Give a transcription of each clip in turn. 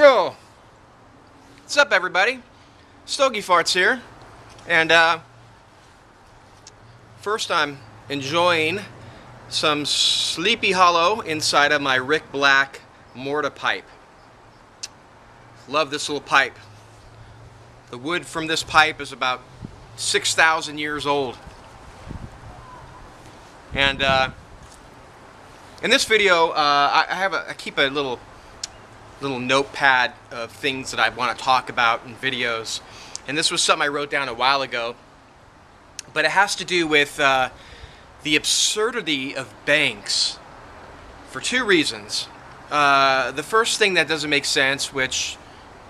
Oh, what's up, everybody? StogieFarts here, and first I'm enjoying some Sleepy Hollow inside of my Rick Black mortar pipe. Love this little pipe. The wood from this pipe is about 6,000 years old, and in this video, I keep a little notepad of things that I want to talk about in videos, and this was something I wrote down a while ago, but it has to do with the absurdity of banks for two reasons. The first thing that doesn't make sense, which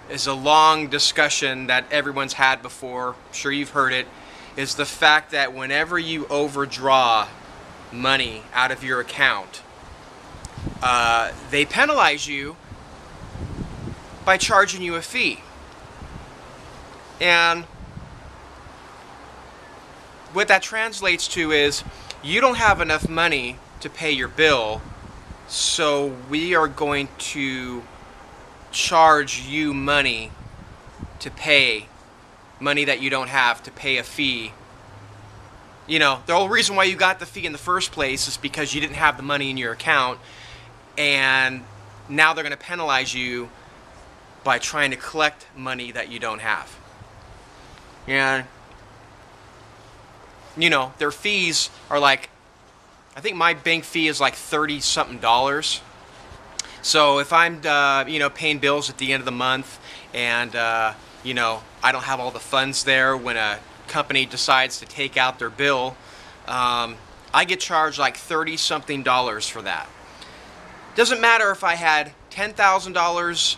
is a long discussion that everyone's had before, I'm sure you've heard it, is the fact that whenever you overdraw money out of your account, they penalize you by charging you a fee. And what that translates to is you don't have enough money to pay your bill, so we are going to charge you money to pay money that you don't have, to pay a fee. You know, the whole reason why you got the fee in the first place is because you didn't have the money in your account, and now they're going to penalize you by trying to collect money that you don't have. And you know, their fees are like, I think my bank fee is like $30-something. So if I'm you know, paying bills at the end of the month, and you know, I don't have all the funds there when a company decides to take out their bill, I get charged like $30-something for that. Doesn't matter if I had $10,000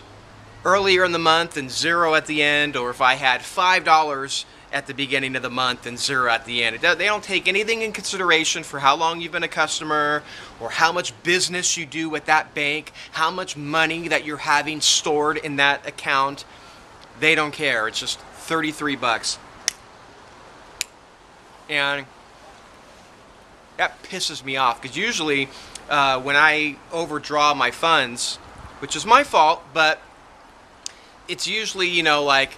earlier in the month and zero at the end, or if I had $5 at the beginning of the month and zero at the end. They don't take anything in consideration for how long you've been a customer, or how much business you do with that bank, how much money that you're having stored in that account. They don't care. It's just 33 bucks. And that pisses me off, because usually when I overdraw my funds, which is my fault, but it's usually, you know, like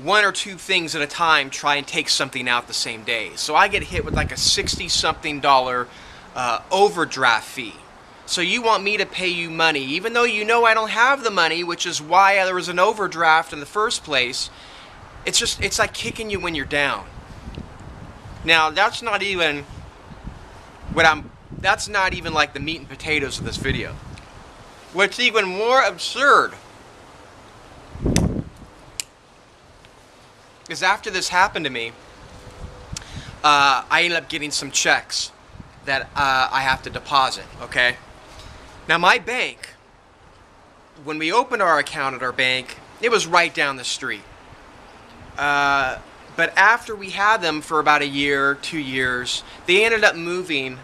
one or two things at a time, try and take something out the same day. So I get hit with like a $60-something overdraft fee. So you want me to pay you money, even though you know I don't have the money, which is why there was an overdraft in the first place. It's just, it's like kicking you when you're down. Now, that's not even that's not even like the meat and potatoes of this video. What's even more absurd is after this happened to me, I ended up getting some checks that I have to deposit, okay? Now my bank, when we opened our account at our bank, it was right down the street. But after we had them for about a year, 2 years, they ended up moving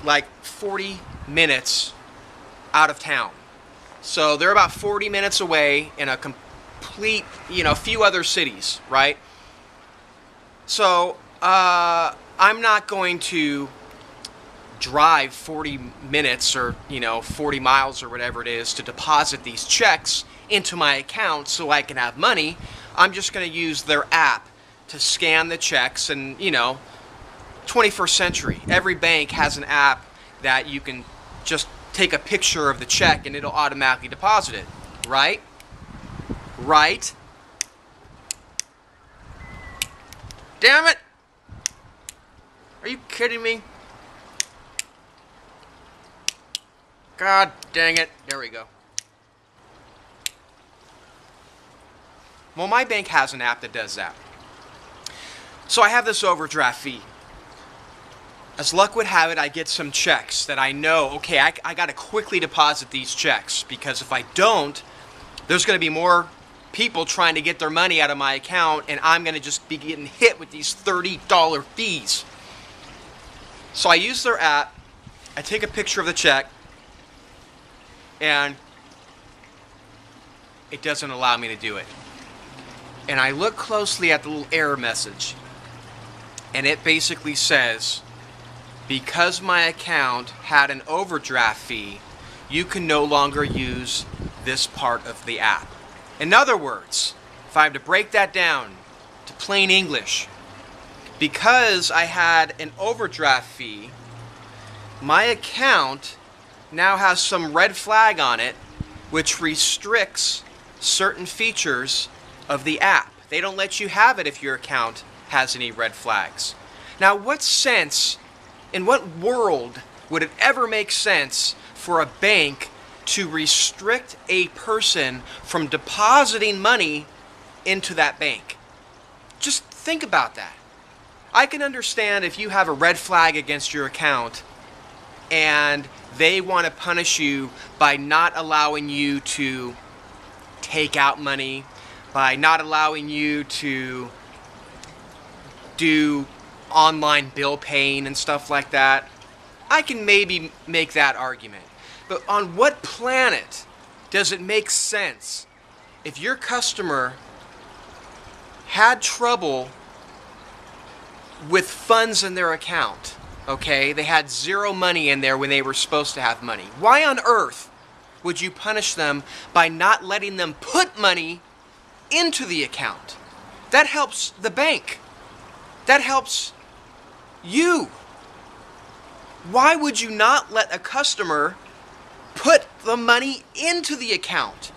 like 40 minutes out of town. So they're about 40 minutes away in a complete, you know, a few other cities, right? So I'm not going to drive 40 minutes or, you know, 40 miles or whatever it is to deposit these checks into my account so I can have money. I'm just going to use their app to scan the checks. And, you know, 21st century, every bank has an app that you can just take a picture of the check and it'll automatically deposit it, right? Right? Damn it! Are you kidding me? God dang it. There we go. Well, my bank has an app that does that. So I have this overdraft fee. As luck would have it, I get some checks that I know, okay, I got to quickly deposit these checks, because if I don't, there's going to be more people trying to get their money out of my account, and I'm going to just be getting hit with these $30 fees. So I use their app, I take a picture of the check, and it doesn't allow me to do it. And I look closely at the little error message, and it basically says, because my account had an overdraft fee, you can no longer use this part of the app. In other words, if I have to break that down to plain English, because I had an overdraft fee, my account now has some red flag on it which restricts certain features of the app. They don't let you have it if your account has any red flags. Now, what sense, in what world would it ever make sense for a bank to restrict a person from depositing money into that bank? Just think about that. I can understand if you have a red flag against your account and they want to punish you by not allowing you to take out money, by not allowing you to do online bill paying and stuff like that. I can maybe make that argument. But on what planet does it make sense if your customer had trouble with funds in their account? Okay, they had zero money in there when they were supposed to have money. Why on earth would you punish them by not letting them put money into the account? That helps the bank. That helps you. Why would you not let a customer put the money into the account?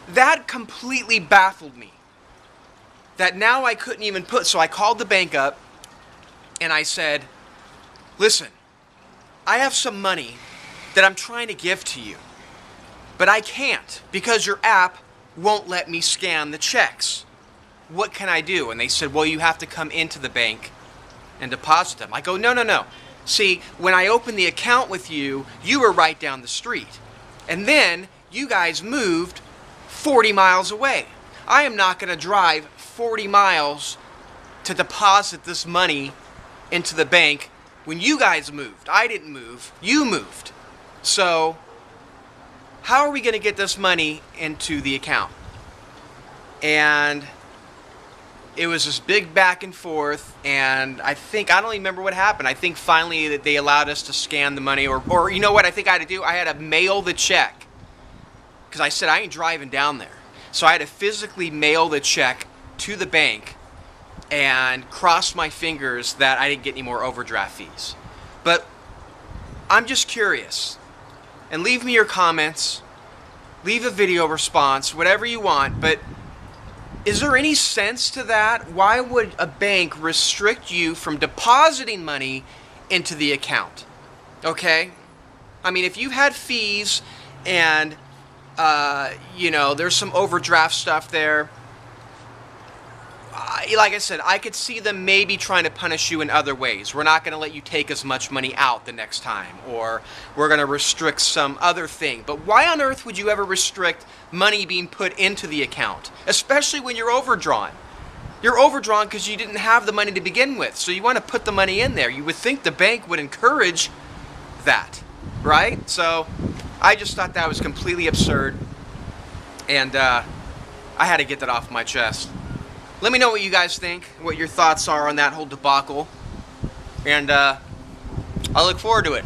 That completely baffled me. That now I couldn't even put, so I called the bank up and I said, listen, I have some money that I'm trying to give to you, but I can't because your app won't let me scan the checks. What can I do? And they said, well, you have to come into the bank and deposit them. I go, no. See, when I opened the account with you, you were right down the street. And then you guys moved 40 miles away. I am not going to drive 40 miles to deposit this money into the bank when you guys moved. I didn't move. You moved. So how are we going to get this money into the account? And it was this big back and forth, and I don't even remember what happened. I think finally that they allowed us to scan the money, or you know what I think I had to do? I had to mail the check, because I said I ain't driving down there. So I had to physically mail the check to the bank and cross my fingers that I didn't get any more overdraft fees. But I'm just curious, and leave me your comments, leave a video response, whatever you want, but is there any sense to that? Why would a bank restrict you from depositing money into the account? Okay? I mean, if you had fees and, there's some overdraft stuff there, like I said, I could see them maybe trying to punish you in other ways. We're not going to let you take as much money out the next time, or we're going to restrict some other thing. But why on earth would you ever restrict money being put into the account, especially when you're overdrawn? You're overdrawn because you didn't have the money to begin with, so you want to put the money in there. You would think the bank would encourage that, right? So I just thought that was completely absurd, and I had to get that off my chest. Let me know what you guys think, what your thoughts are on that whole debacle, and I look forward to it.